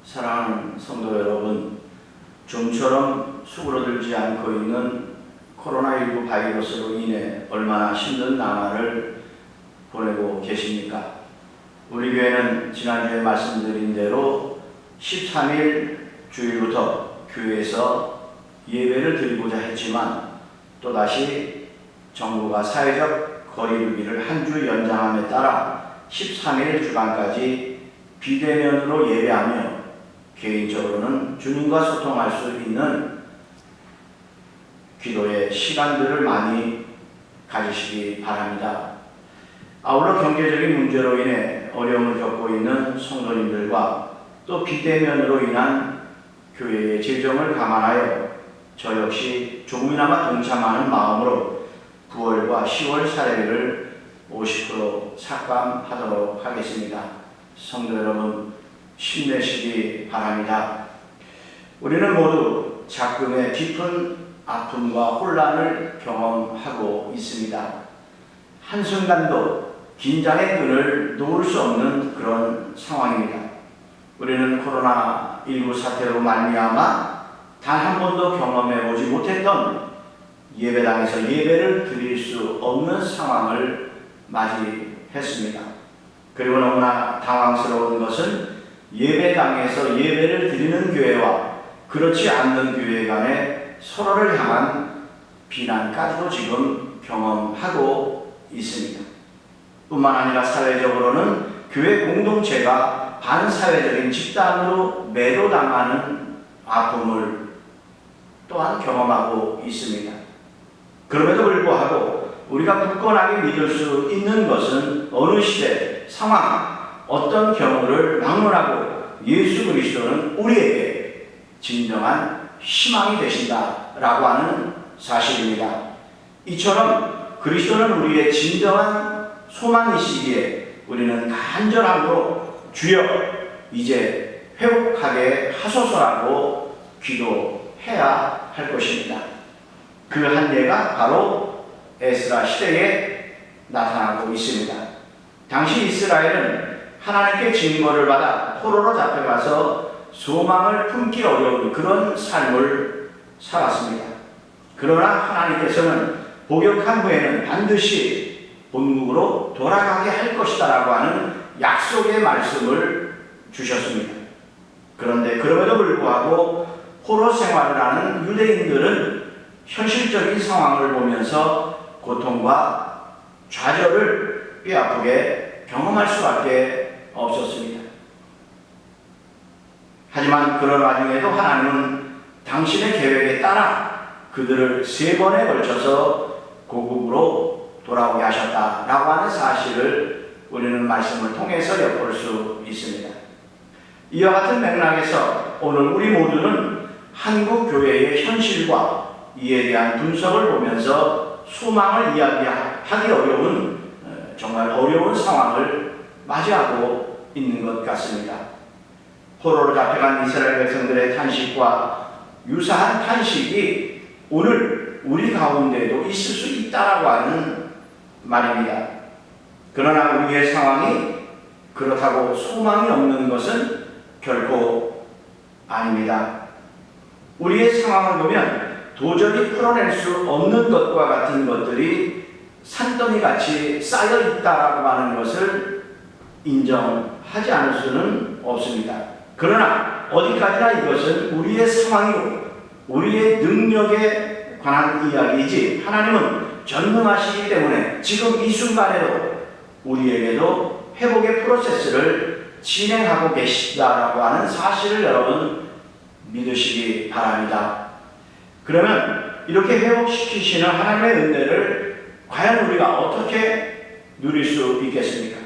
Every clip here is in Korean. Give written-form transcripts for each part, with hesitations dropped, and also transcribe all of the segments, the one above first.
사랑하는 성도 여러분, 좀처럼 수그러들지 않고 있는 코로나19 바이러스로 인해 얼마나 힘든 나날을 보내고 계십니까? 우리 교회는 지난주에 말씀드린 대로 13일 주일부터 교회에서 예배를 드리고자 했지만 또다시 정부가 사회적 거리두기를 한 주 연장함에 따라 13일 주간까지 비대면으로 예배하며 개인적으로는 주님과 소통할 수 있는 기도의 시간들을 많이 가지시기 바랍니다. 아울러 경제적인 문제로 인해 어려움을 겪고 있는 성도님들과 또 비대면으로 인한 교회의 재정을 감안하여 저 역시 조금이나마 동참하는 마음으로 9월과 10월 사례비를 50% 삭감하도록 하겠습니다. 성도 여러분, 힘내시기 바랍니다. 우리는 모두 작금의 깊은 아픔과 혼란을 경험하고 있습니다. 한순간도 긴장의 끈을 놓을 수 없는 그런 상황입니다. 우리는 코로나19 사태로 말미암아 단 한 번도 경험해보지 못했던 예배당에서 예배를 드릴 수 없는 상황을 맞이했습니다. 그리고 너무나 당황스러운 것은 예배당에서 예배를 드리는 교회와 그렇지 않는 교회 간의 서로를 향한 비난까지도 지금 경험하고 있습니다. 뿐만 아니라 사회적으로는 교회 공동체가 반사회적인 집단으로 매도당하는 아픔을 또한 경험하고 있습니다. 그럼에도 불구하고 우리가 굳건하게 믿을 수 있는 것은 어느 시대, 상황, 어떤 경우를 막론하고 예수 그리스도는 우리에게 진정한 희망이 되신다라고 하는 사실입니다. 이처럼 그리스도는 우리의 진정한 소망이시기에 우리는 간절함으로 주여 이제 회복하게 하소서라고 기도해야 할 것입니다. 그 한 예가 바로 에스라 시대에 나타나고 있습니다. 당시 이스라엘은 하나님께 징벌을 받아 포로로 잡혀가서 소망을 품기 어려운 그런 삶을 살았습니다. 그러나 하나님께서는 복역한 후에는 반드시 본국으로 돌아가게 할 것이다 라고 하는 약속의 말씀을 주셨습니다. 그런데 그럼에도 불구하고 포로 생활을 하는 유대인들은 현실적인 상황을 보면서 고통과 좌절을 뼈아프게 경험할 수밖에 없었습니다. 하지만 그런 와중에도 하나님은 당신의 계획에 따라 그들을 3번에 걸쳐서 고국으로 돌아오게 하셨다라고 하는 사실을 우리는 말씀을 통해서 엿볼 수 있습니다. 이와 같은 맥락에서 오늘 우리 모두는 한국 교회의 현실과 이에 대한 분석을 보면서 소망을 이야기하기 어려운 정말 어려운 상황을 맞이하고 있는 것 같습니다. 포로로 잡혀간 이스라엘 백성들의 탄식과 유사한 탄식이 오늘 우리 가운데도 있을 수 있다라고 하는 말입니다. 그러나 우리의 상황이 그렇다고 소망이 없는 것은 결코 아닙니다. 우리의 상황을 보면 도저히 풀어낼 수 없는 것과 같은 것들이 산더미같이 쌓여 있다라고 하는 것을 인정하지 않을 수는 없습니다. 그러나 어디까지나 이것은 우리의 상황이고 우리의 능력에 관한 이야기이지 하나님은 전능하시기 때문에 지금 이 순간에도 우리에게도 회복의 프로세스를 진행하고 계시다라고 하는 사실을 여러분 믿으시기 바랍니다. 그러면 이렇게 회복시키시는 하나님의 은혜를 과연 우리가 어떻게 누릴 수 있겠습니까?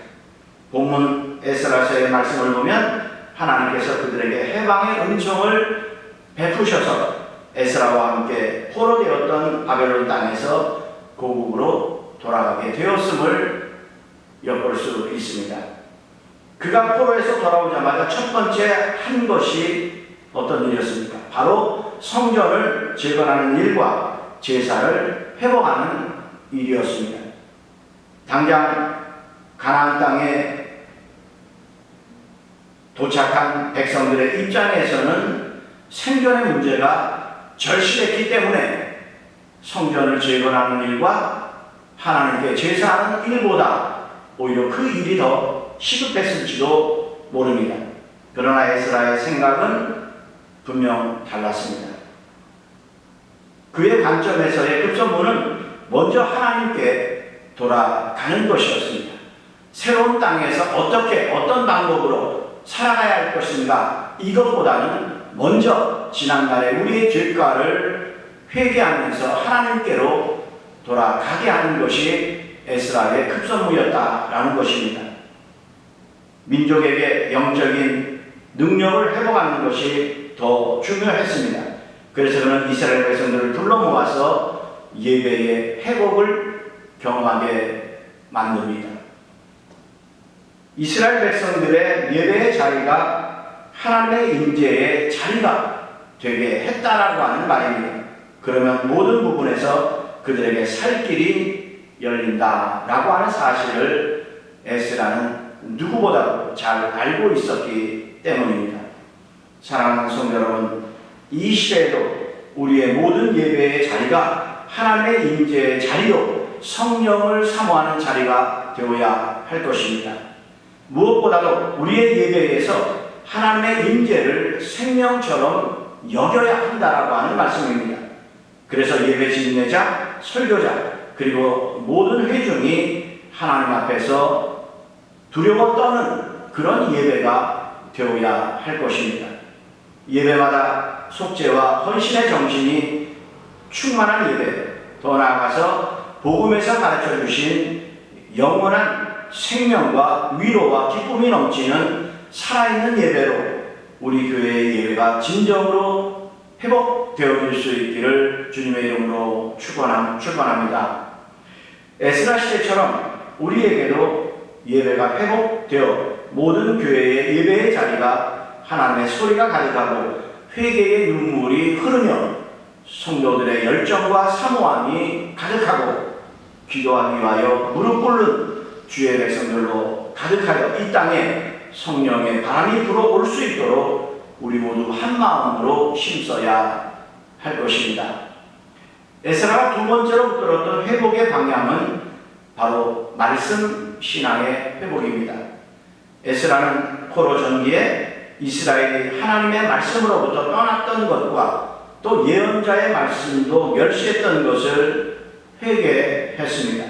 본문 에스라서의 말씀을 보면 하나님께서 그들에게 해방의 은총을 베푸셔서 에스라와 함께 포로되었던 바벨론 땅에서 고국으로 돌아가게 되었음을 엿볼 수 있습니다. 그가 포로에서 돌아오자마자 첫 번째 한 것이 어떤 일이었습니까? 바로 성전을 재건하는 일과 제사를 회복하는 일이었습니다. 당장 가나안 땅에 도착한 백성들의 입장에서는 생존의 문제가 절실했기 때문에 성전을 재건하는 일과 하나님께 제사하는 일보다 오히려 그 일이 더 시급했을지도 모릅니다. 그러나 에스라의 생각은 분명 달랐습니다. 그의 관점에서의 급선무는 먼저 하나님께 돌아가는 것이었습니다. 새로운 땅에서 어떤 방법으로 살아가야 할 것인가, 이것보다는 먼저 지난날의 우리의 죄가를 회개하면서 하나님께로 돌아가게 하는 것이 에스라의 급선무였다라는 것입니다. 민족에게 영적인 능력을 회복하는 것이 더 중요했습니다. 그래서 그는 이스라엘 백성들을 불러 모아서 예배의 회복을 경험하게 만듭니다. 이스라엘 백성들의 예배의 자리가 하나님의 임재의 자리가 되게 했다라고 하는 말입니다. 그러면 모든 부분에서 그들에게 살 길이 열린다라고 하는 사실을 에스라는 누구보다도 잘 알고 있었기 때문입니다. 사랑하는 성도 여러분, 이 시대에도 우리의 모든 예배의 자리가 하나님의 임재의 자리로 성령을 사모하는 자리가 되어야 할 것입니다. 무엇보다도 우리의 예배에서 하나님의 임재를 생명처럼 여겨야 한다라고 하는 말씀입니다. 그래서 예배 진례자, 설교자, 그리고 모든 회중이 하나님 앞에서 두려워 떠는 그런 예배가 되어야 할 것입니다. 예배마다 속죄와 헌신의 정신이 충만한 예배, 더 나아가서 복음에서 가르쳐 주신 영원한 생명과 위로와 기쁨이 넘치는 살아있는 예배로 우리 교회의 예배가 진정으로 회복되어질 수 있기를 주님의 이름으로 축원합니다. 에스라 시대처럼 우리에게도 예배가 회복되어 모든 교회의 예배의 자리가 하나님의 소리가 가득하고 회개의 눈물이 흐르며 성도들의 열정과 사모함이 가득하고 기도하기 위하여 무릎 꿇는 주의 백성들로 가득하여 이 땅에 성령의 바람이 불어올 수 있도록 우리 모두 한 마음으로 힘써야 할 것입니다. 에스라가 두 번째로 끌었던 회복의 방향은 바로 말씀 신앙의 회복입니다. 에스라는 포로 전기에 이스라엘이 하나님의 말씀으로부터 떠났던 것과 또 예언자의 말씀도 멸시했던 것을 회개했습니다.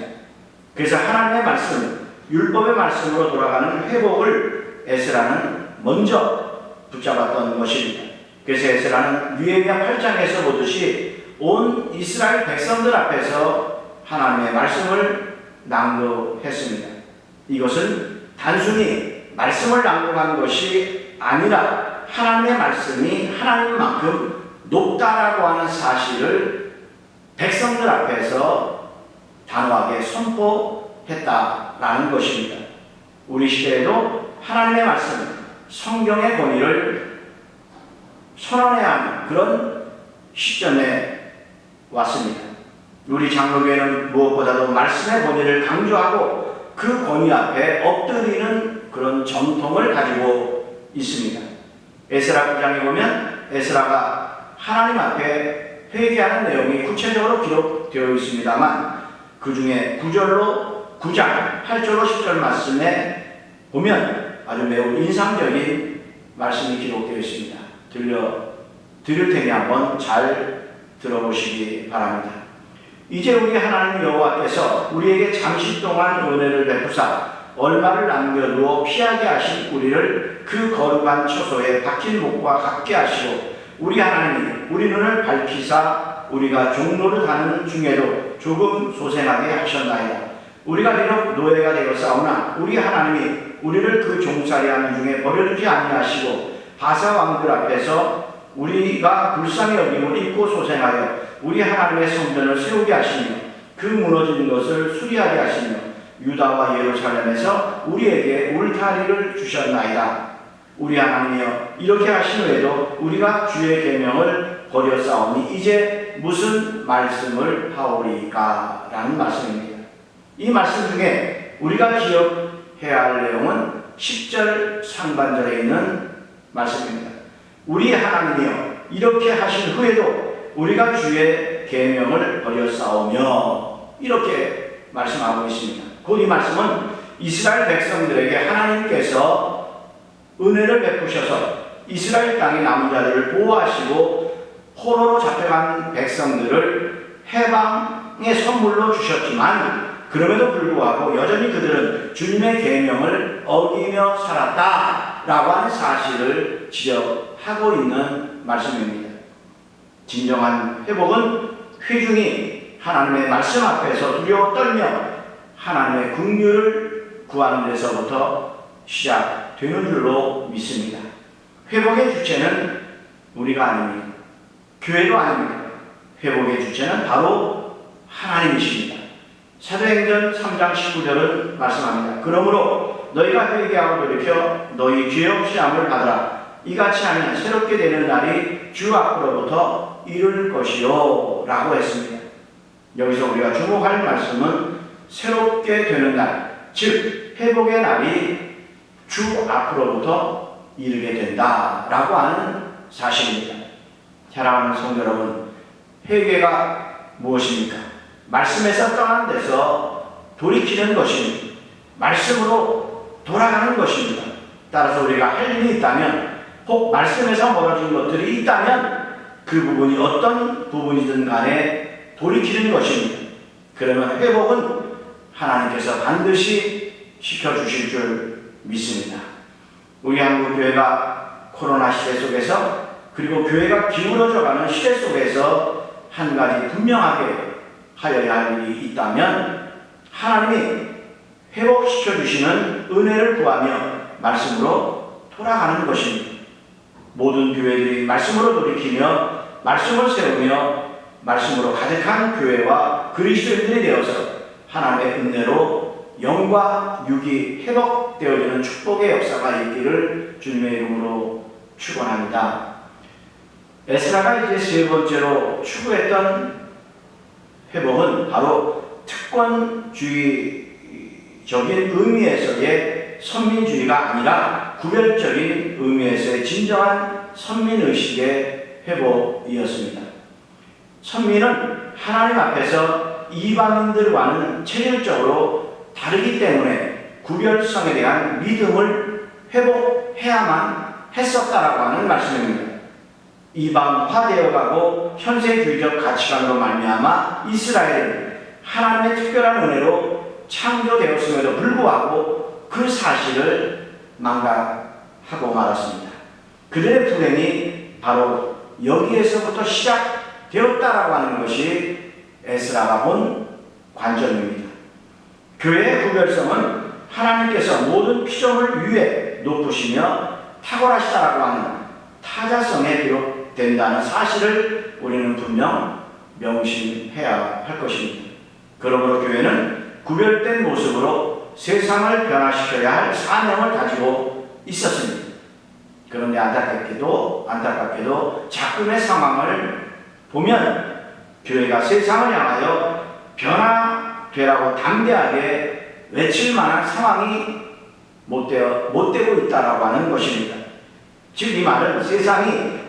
그래서 하나님의 말씀, 율법의 말씀으로 돌아가는 회복을 에스라는 먼저 붙잡았던 것입니다. 그래서 에스라는 느헤미야 8장에서 보듯이 온 이스라엘 백성들 앞에서 하나님의 말씀을 낭독했습니다. 이것은 단순히 말씀을 낭독한 것이 아니라 하나님의 말씀이 하나님만큼 높다라고 하는 사실을 백성들 앞에서 단호하게 선포했다라는 것입니다. 우리 시대에도 하나님의 말씀, 성경의 권위를 선언해야 하는 그런 시점에 왔습니다. 우리 장로교회는 무엇보다도 말씀의 권위를 강조하고 그 권위 앞에 엎드리는 그런 전통을 가지고 있습니다. 에스라 9장에 보면 에스라가 하나님 앞에 회개하는 내용이 구체적으로 기록되어 있습니다만 그 중에 9장, 8절로 10절 말씀에 보면 아주 매우 인상적인 말씀이 기록되어 있습니다. 들려드릴 테니 한번 잘 들어보시기 바랍니다. 이제 우리 하나님 여호와께서 우리에게 잠시 동안 은혜를 베푸사 얼마를 남겨두어 피하게 하신 우리를 그 거룩한 처소에 박힌 목과 같게 하시고 우리 하나님이 우리 눈을 밝히사 우리가 종로를 가는 중에도 조금 소생하게 하셨나이다. 우리가 비록 노예가 되었사오나 우리 하나님이 우리를 그 종살이하는 중에 버려두지 아니하시고 바사 왕들 앞에서 우리가 불쌍히 여김을 입고 소생하여 우리 하나님의 성전을 세우게 하시며 그 무너진 것을 수리하게 하시며 유다와 예루살렘에서 우리에게 울타리를 주셨나이다. 우리 하나님이여 이렇게 하신 후에도 우리가 주의 계명을 버렸사오니 이제 내게 무슨 말씀을 하오리까? 라는 말씀입니다. 이 말씀 중에 우리가 기억해야 할 내용은 10절 상반절에 있는 말씀입니다. 우리 하나님이여 이렇게 하신 후에도 우리가 주의 계명을 버렸사오며, 이렇게 말씀하고 있습니다. 곧 이 말씀은 이스라엘 백성들에게 하나님께서 은혜를 베푸셔서 이스라엘 땅의 남은 자들을 보호하시고 포로로 잡혀간 백성들을 해방의 선물로 주셨지만, 그럼에도 불구하고 여전히 그들은 주님의 계명을 어기며 살았다라고 하는 사실을 지적하고 있는 말씀입니다. 진정한 회복은 회중이 하나님의 말씀 앞에서 두려워 떨며 하나님의 긍휼을 구하는 데서부터 시작되는 줄로 믿습니다. 회복의 주체는 우리가 아닙니다. 교회도 아닙니다. 회복의 주체는 바로 하나님이십니다. 사도행전 3장 19절은 말씀합니다. 그러므로 너희가 회개하고 돌이켜 너희 죄 없이 함을 받으라. 이같이 하면 새롭게 되는 날이 주 앞으로부터 이룰 것이요 라고 했습니다. 여기서 우리가 주목할 말씀은 새롭게 되는 날, 즉 회복의 날이 주 앞으로부터 이르게 된다라고 하는 사실입니다. 사랑하는 성도 여러분, 회개가 무엇입니까? 말씀에서 떠난 데서 돌이키는 것입니다. 말씀으로 돌아가는 것입니다. 따라서 우리가 할 일이 있다면, 혹 말씀에서 멀어진 것들이 있다면 그 부분이 어떤 부분이든 간에 돌이키는 것입니다. 그러면 회복은 하나님께서 반드시 시켜주실 줄 믿습니다. 우리 한국교회가 코로나 시대 속에서, 그리고 교회가 기울어져가는 시대 속에서 한 가지 분명하게 하여야 할 일이 있다면, 하나님이 회복시켜주시는 은혜를 구하며 말씀으로 돌아가는 것입니다. 모든 교회들이 말씀으로 돌이키며 말씀을 세우며 말씀으로 가득한 교회와 그리스도인들이 되어서 하나님의 은혜로 영과 육이 회복되어지는 축복의 역사가 있기를 주님의 이름으로 축원합니다. 에스라가 이제 세 번째로 추구했던 회복은 바로 특권주의적인 의미에서의 선민주의가 아니라 구별적인 의미에서의 진정한 선민의식의 회복이었습니다. 선민은 하나님 앞에서 이방인들과는 체질적으로 다르기 때문에 구별성에 대한 믿음을 회복해야만 했었다라고 하는 말씀입니다. 이방화되어가고 현세주의적 가치관으로 말미암아 이스라엘은 하나님의 특별한 은혜로 창조되었음에도 불구하고 그 사실을 망각하고 말았습니다. 그들의 불행이 바로 여기에서부터 시작되었다라고 하는 것이 에스라가 본 관점입니다. 교회의 구별성은 하나님께서 모든 피조물 위에 높으시며 탁월하시다라고 하는 타자성에 비롯된다는 사실을 우리는 분명 명심해야 할 것입니다. 그러므로 교회는 구별된 모습으로 세상을 변화시켜야 할 사명을 가지고 있었습니다. 그런데 안타깝게도 자꾸의 상황을 보면 교회가 세상을 향하여 변화되라고 담대하게 외칠 만한 상황이 못 되고 있다라고 하는 것입니다. 즉 이 말은 세상이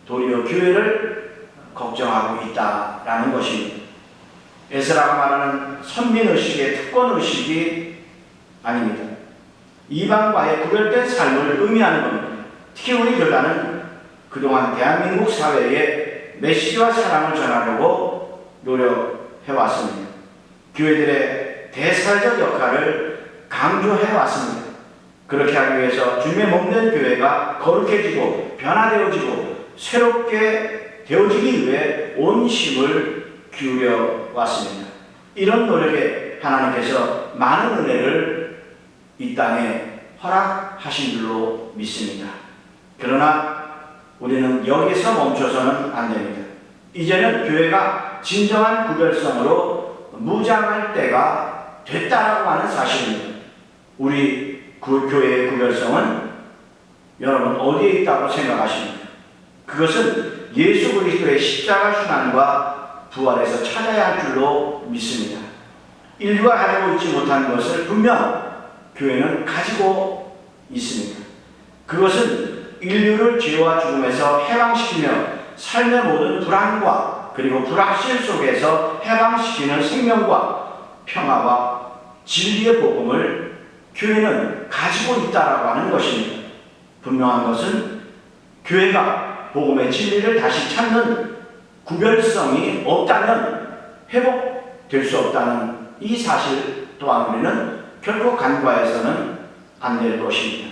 도리어 교회를 걱정하고 있다라는 것입니다. 에스라가 말하는 선민의식의 특권의식이 아닙니다. 이방과의 구별된 삶을 의미하는 겁니다. 특히 우리 교단은 그동안 대한민국 사회에 메시지와 사랑을 전하려고 노력해왔습니다. 교회들의 대사적 역할을 강조해왔습니다. 그렇게 하기 위해서 주님의 몸된 교회가 거룩해지고 변화되어지고 새롭게 되어지기 위해 온 힘을 기울여 왔습니다. 이런 노력에 하나님께서 많은 은혜를 이 땅에 허락하신 줄로 믿습니다. 그러나 우리는 여기서 멈춰서는 안 됩니다. 이제는 교회가 진정한 구별성으로 무장할 때가 됐다라고 하는 사실입니다. 우리 교회의 구별성은 여러분 어디에 있다고 생각하십니까? 그것은 예수 그리스도의 십자가 순환과 부활에서 찾아야 할 줄로 믿습니다. 인류가 가지고 있지 못한 것을 분명 교회는 가지고 있습니다. 그것은 인류를 죄와 죽음에서 해방시키며 삶의 모든 불안과 그리고 불확실 속에서 해방시키는 생명과 평화와 진리의 복음을 교회는 가지고 있다라고 하는 것입니다. 분명한 것은 교회가 복음의 진리를 다시 찾는 구별성이 없다면 회복될 수 없다는 이 사실 또한 우리는 결코 간과해서는 안 될 것입니다.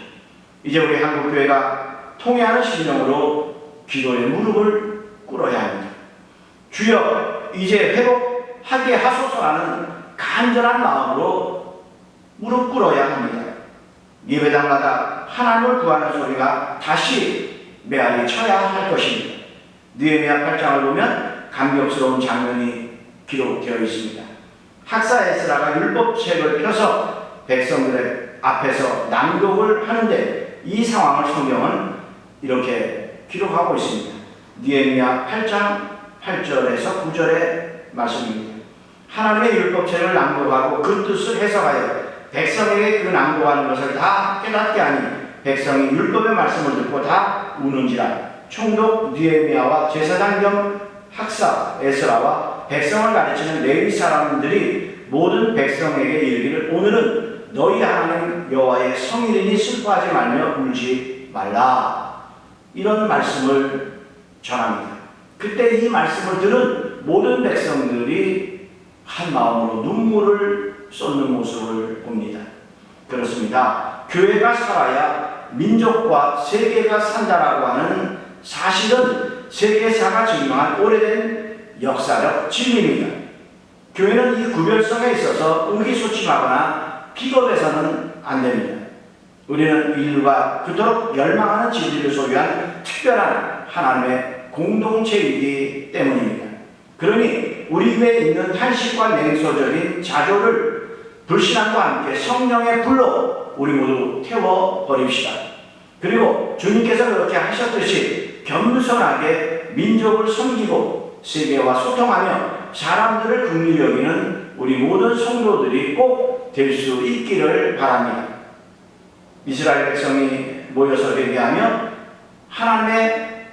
이제 우리 한국교회가 통회하는 심령으로 기도의 무릎을 꿇어야 합니다. 주여 이제 회복하게 하소서라는 간절한 마음으로 무릎 꿇어야 합니다. 예배당마다 하나님을 구하는 소리가 다시 메아리 쳐야 할 것입니다. 느헤미야 8장을 보면 감격스러운 장면이 기록되어 있습니다. 학사 에스라가 율법책을 펴서 백성들의 앞에서 낭독을 하는데 이 상황을 성경은 이렇게 기록하고 있습니다. 느헤미야 8장 8절에서 9절의 말씀입니다. 하나님의 율법책을 낭독하고 그 뜻을 해석하여 백성에게 그 낭독하는 것을 다 깨닫게 하니 백성이 율법의 말씀을 듣고 다 우는지라. 총독 느헤미야와 제사장 겸 학사 에스라와 백성을 가르치는 레위 사람들이 모든 백성에게 이르기를 오늘은 너희 하나님 여호와의 성일이니 슬퍼하지 말며 울지 말라. 이런 말씀을 전합니다. 그때 이 말씀을 들은 모든 백성들이 한 마음으로 눈물을 쏟는 모습을 봅니다. 그렇습니다. 교회가 살아야 민족과 세계가 산다라고 하는 사실은 세계사가 증명한 오래된 역사적 진리입니다. 교회는 이 구별성에 있어서 의기소침하거나 비겁해서는 안 됩니다. 우리는 인류가 그토록 열망하는 진리를 소유한 특별한 하나님의 공동체이기 때문입니다. 그러니 우리 위에 있는 탄식과 냉소적인 자조를 불신앙과 함께 성령의 불로 우리 모두 태워버립시다. 그리고 주님께서 그렇게 하셨듯이 겸손하게 민족을 섬기고 세계와 소통하며 사람들을 긍휼히 여기는 우리 모든 성도들이 꼭 될 수 있기를 바랍니다. 이스라엘 백성이 모여서 회개하며 하나님의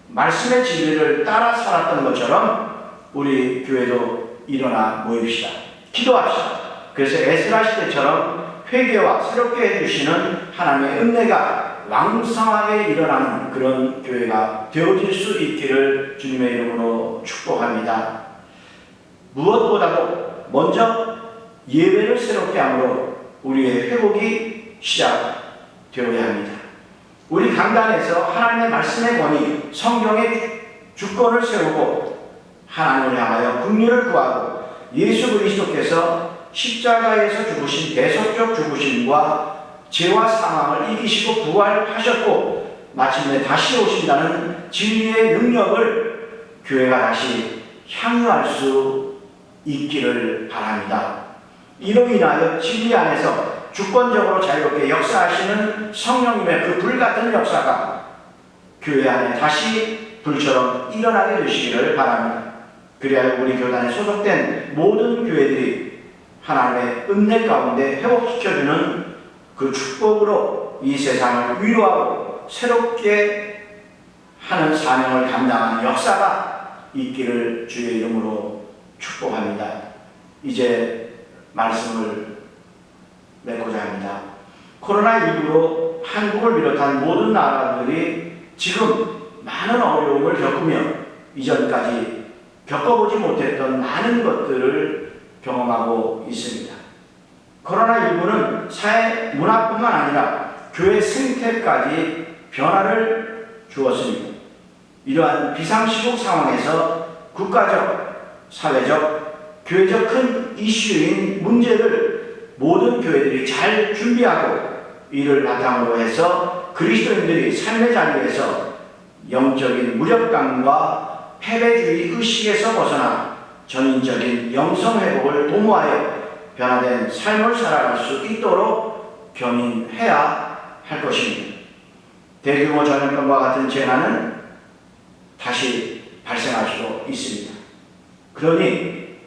말씀의 진리를 따라 살았던 것처럼 우리 교회도 일어나 모입시다. 기도합시다. 그래서 에스라 시대처럼 회개와 새롭게 해주시는 하나님의 은혜가 왕성하게 일어나는 그런 교회가 되어질 수 있기를 주님의 이름으로 축복합니다. 무엇보다도 먼저 예배를 새롭게 함으로 우리의 회복이 시작되어야 합니다. 우리 강단에서 하나님의 말씀의 권위, 성경의 주권을 세우고 하나님을 향하여 긍휼을 구하고 예수 그리스도께서 십자가에서 죽으신 대속적 죽으심과 죄와 사망을 이기시고 부활하셨고 마침내 다시 오신다는 진리의 능력을 교회가 다시 향유할 수 있기를 바랍니다. 이로 인하여 진리 안에서 주권적으로 자유롭게 역사하시는 성령님의 그 불같은 역사가 교회 안에 다시 불처럼 일어나게 되시기를 바랍니다. 그리하여 우리 교단에 소속된 모든 교회들이 하나님의 은혜 가운데 회복시켜주는 그 축복으로 이 세상을 위로하고 새롭게 하는 사명을 감당하는 역사가 있기를 주의 이름으로 축복합니다. 이제 말씀을 맺고자 합니다. 코로나19로 한국을 비롯한 모든 나라들이 지금 많은 어려움을 겪으며 이전까지 겪어보지 못했던 많은 것들을 경험하고 있습니다. 코로나19는 사회 문화뿐만 아니라 교회 생태까지 변화를 주었습니다. 이러한 비상시국 상황에서 국가적, 사회적, 교회적 큰 이슈인 문제를 모든 교회들이 잘 준비하고 이를 바탕으로 해서 그리스도인들이 삶의 자리에서 영적인 무력감과 패배주의 의식에서 벗어나 전인적인 영성회복을 도모하여 변화된 삶을 살아갈 수 있도록 견인해야 할 것입니다. 대규모 전염병과 같은 재난은 다시 발생할 수도 있습니다. 그러니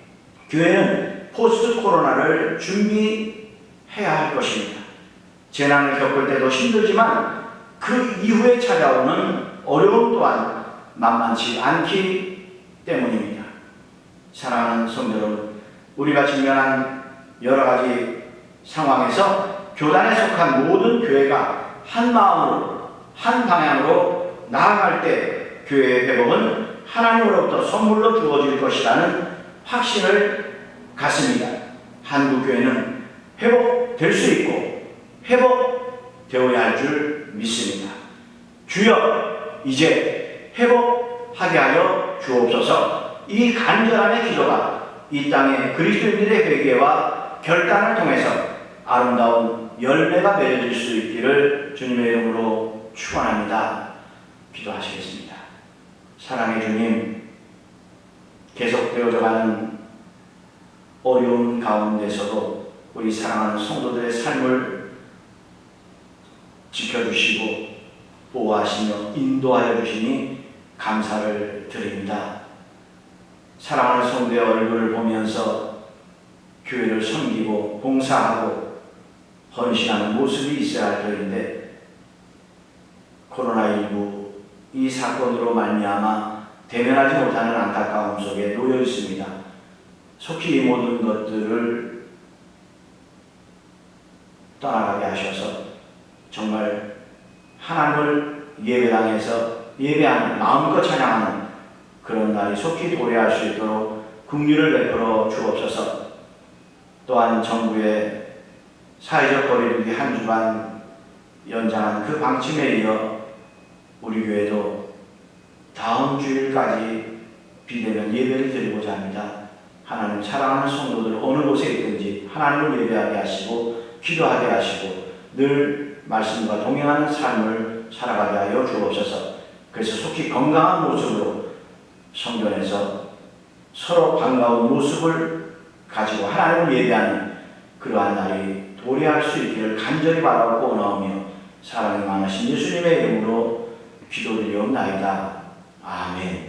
교회는 포스트 코로나를 준비해야 할 것입니다. 재난을 겪을 때도 힘들지만 그 이후에 찾아오는 어려움 또한 만만치 않기 때문입니다. 사랑하는 성도 여러분, 우리가 직면한 여러 가지 상황에서 교단에 속한 모든 교회가 한 마음으로 한 방향으로 나아갈 때 교회의 회복은 하나님으로부터 선물로 주어질 것이라는 확신을 갖습니다. 한국교회는 회복될 수 있고 회복되어야 할 줄 믿습니다. 주여 이제 회복하게 하여 주옵소서. 이 간절함의 기도가 이 땅의 그리스도인들의 회개와 결단을 통해서 아름다운 열매가 맺어질 수 있기를 주님의 이름으로 축원합니다. 기도하시겠습니다. 사랑의 주님, 계속되어져가는 어려운 가운데서도 우리 사랑하는 성도들의 삶을 지켜주시고 보호하시며 인도하여 주시니 감사를 드립니다. 사랑하는 성도의 얼굴을 보면서 교회를 섬기고 봉사하고 헌신하는 모습이 있어야 할 터인데 코로나19 이 사건으로 말미암아 대면하지 못하는 안타까움 속에 놓여 있습니다. 속히 이 모든 것들을 떠나가게 하셔서 정말 하나님을 예배당에서 예배하는 마음껏 찬양하는 그런 날이 속히 도래할 수 있도록 긍휼을 베풀어 주옵소서. 또한 정부의 사회적 거리두기 한 주간 연장한 그 방침에 이어 우리 교회도 다음 주일까지 비대면 예배를 드리고자 합니다. 하나님 사랑하는 성도들 어느 곳에 있든지 하나님을 예배하게 하시고 기도하게 하시고 늘 말씀과 동행하는 삶을 살아가게 하여 주옵소서. 그래서 속히 건강한 모습으로 성전에서 서로 반가운 모습을 가지고 하나님을 예배하는 그러한 날이 도래할 수 있기를 간절히 바라고 원하오며 사랑이 많으신 예수님의 이름으로 기도드리옵나이다. 아멘.